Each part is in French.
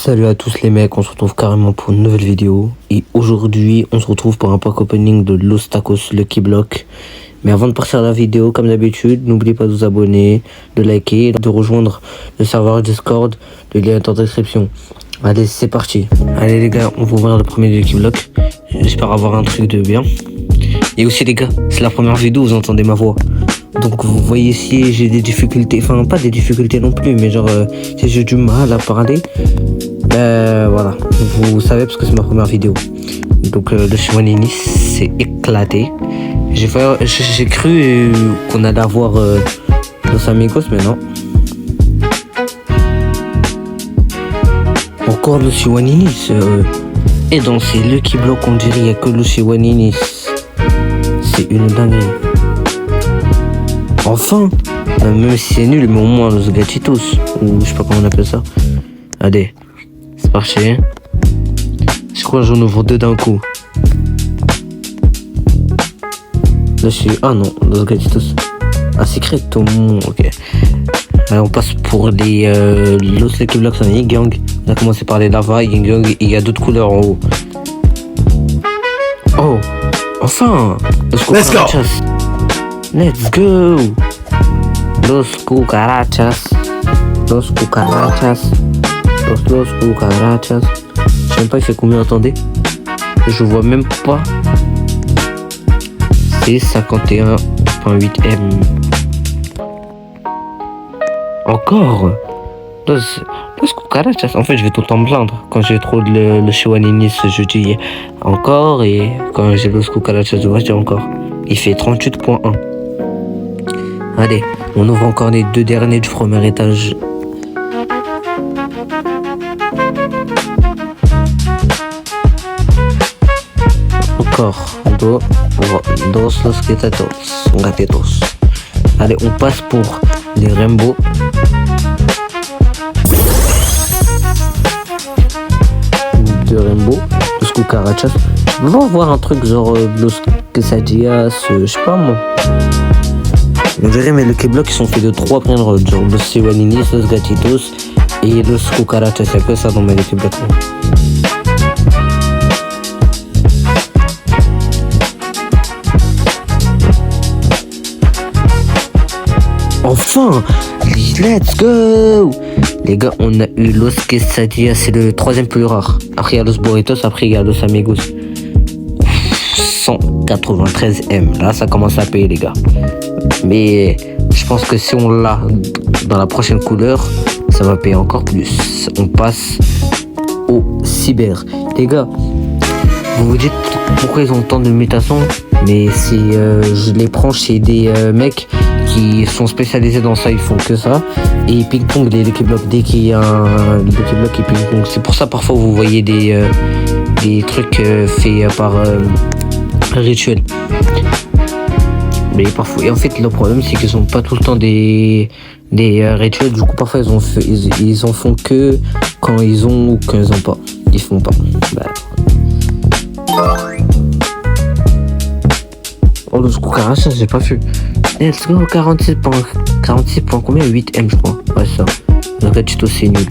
Salut à tous les mecs, on se retrouve carrément pour une nouvelle vidéo. Et aujourd'hui, on se retrouve pour un pack opening de Los Tacos Lucky Block. Mais avant de partir à la vidéo, comme d'habitude, n'oubliez pas de vous abonner, de liker, de rejoindre le serveur Discord. Le lien est en description. Allez, c'est parti. Allez les gars, on va ouvrir le premier Lucky Block. J'espère avoir un truc de bien. Et aussi les gars, c'est la première vidéo où vous entendez ma voix. Donc vous voyez ici, j'ai des difficultés, enfin pas des difficultés non plus, mais genre si j'ai du mal à parler, voilà, vous savez parce que c'est ma première vidéo. Donc le Chihuahuini s'est éclaté. J'ai cru qu'on allait avoir Los Amigos, mais non. Encore le Chihuahuini, et dans ces Lucky Block on dirait qu'il n'y a que le Chihuahuini. C'est une dinguerie. Enfin, même si c'est nul, mais au moins Los Gatitos, ou je sais pas comment on appelle ça. Allez, c'est parti. Je crois que j'en ouvre deux d'un coup. Là je suis... Ah non, Los Gatitos. Ah, Secreto, ok. Allez, on passe pour les Los Lucky Blocks en Yin Yang. On a commencé par les Lava, Yin Yang, et il y a d'autres couleurs en haut. Oh, enfin, Let's go. Let's go. Los cucarachas. Los cucarachas. Los cucarachas. Je sais même pas il fait combien, attendez. Je vois même pas. C'est 51.8 M. Encore. Los cucarachas. En fait je vais tout le temps me plaindre quand j'ai trop le Chihuahuini, je dis encore, et quand j'ai Los cucarachas je dis encore. Il fait 38.1. Allez, on ouvre encore les deux derniers du premier étage. Encore dos Los Gatitos. Allez, on passe pour les Rainbow. De Rainbow, Los cucarachas. On va voir un truc genre Los quesadillas, je sais pas moi. On dirait mais le Lucky Block ils sont faits de 3 brain rolls, genre Los Chihuahuini, Los Gatitos et Los cucarachas. C'est que ça dans mes Lucky Block. Enfin, let's go. Les gars, on a eu Los Quesadillas, c'est le troisième plus rare. Après il y a Los Burritos, après il y a Los Amigos. 193 M, là ça commence à payer les gars. Mais je pense que si on l'a dans la prochaine couleur, ça va payer encore plus. On passe au cyber. Les gars, vous vous dites pourquoi ils ont tant de mutations, mais c'est je les prends chez des mecs qui sont spécialisés dans ça, ils font que ça. Et ping-pong, les Lucky Block, dès qu'il y a un Lucky Block et ping-pong. C'est pour ça parfois vous voyez des trucs faits par rituel. Mais parfois, et en fait le problème c'est qu'ils ont pas tout le temps des rituels. Du coup parfois ils en font que quand ils ont ou quand ils ont pas. Ils font pas. Oh le cucarachas j'ai pas vu. Let's go, 46 points combien, 8 M je crois. Ouais ça. Le Gatitos c'est nul.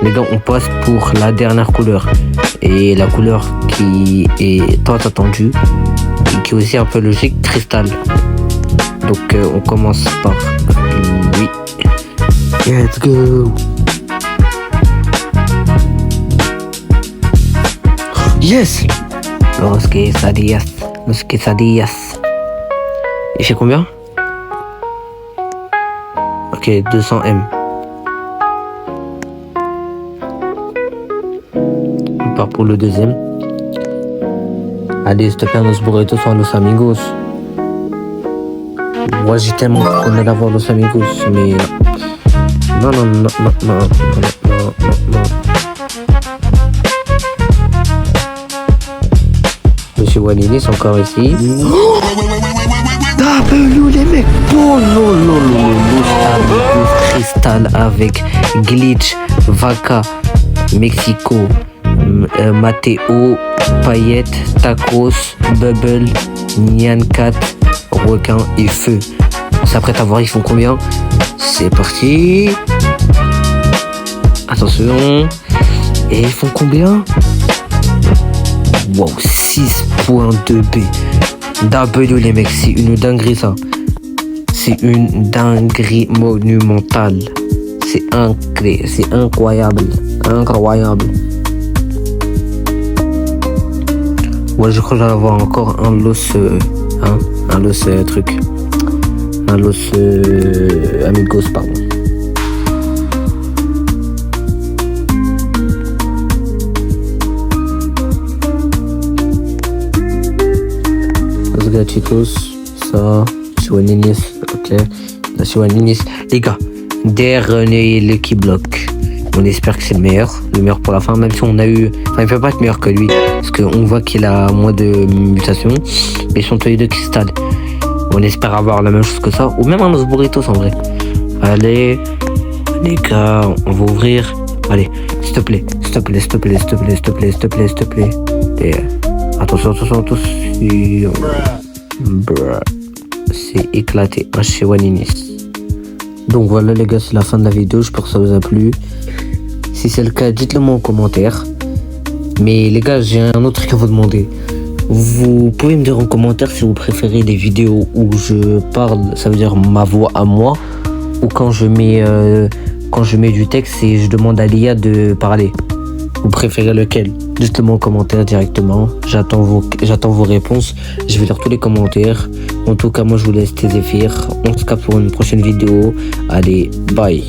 Les gars on passe pour la dernière couleur. Et la couleur qui est tant attendue et qui est aussi un peu logique, cristal. Donc on commence par lui. Let's go. Yes. Los quesadillas. Il fait combien? Ok, 200 M. On part pour le deuxième. Allez, s'il te plaît, Los Burritos sont Los Amigos. Moi, j'ai tellement qu'on allait avoir Los Amigos, mais... Non. Monsieur Chihuahuini, c'est encore ici. W les mecs. Oh Los Cristal avec Glitch, Vaca, Mexico, Mateo, Paillette, Tacos, Bubble, Nyan Cat, Requin et Feu. On s'apprête à voir, ils font combien? C'est parti. Attention. Et ils font combien? Wow, 6.2B. W les mecs, c'est une dinguerie ça. C'est une dinguerie monumentale. C'est incroyable. Incroyable. Ouais, je crois que j'allais avoir encore un los. Un los truc. Un los amigos, pardon. Les gars, chicos, ça, Chihuaninis, ok. La Chihuaninis. Les gars, dernier Lucky Block. On espère que c'est le meilleur pour la fin, même si on a eu. Enfin, il peut pas être meilleur que lui, parce qu'on voit qu'il a moins de mutations. Mais ils sont tous les deux cristal. On espère avoir la même chose que ça, ou même un os burritos en vrai. Allez, les gars, on va ouvrir. Allez, s'il te plaît. Et attention. Bruh. C'est éclaté, un chez Waninis. Donc voilà les gars, c'est la fin de la vidéo, j'espère que ça vous a plu. Si c'est le cas, dites-le moi en commentaire. Mais les gars, j'ai un autre truc à vous demander. Vous pouvez me dire en commentaire si vous préférez les vidéos où je parle, ça veut dire ma voix à moi, ou quand je mets du texte et je demande à l'IA de parler. Vous préférez lequel? Dites-le moi en commentaire directement. J'attends vos réponses. Je vais lire tous les commentaires. En tout cas, moi je vous laisse tes zéphyrs. On se capte pour une prochaine vidéo. Allez, bye.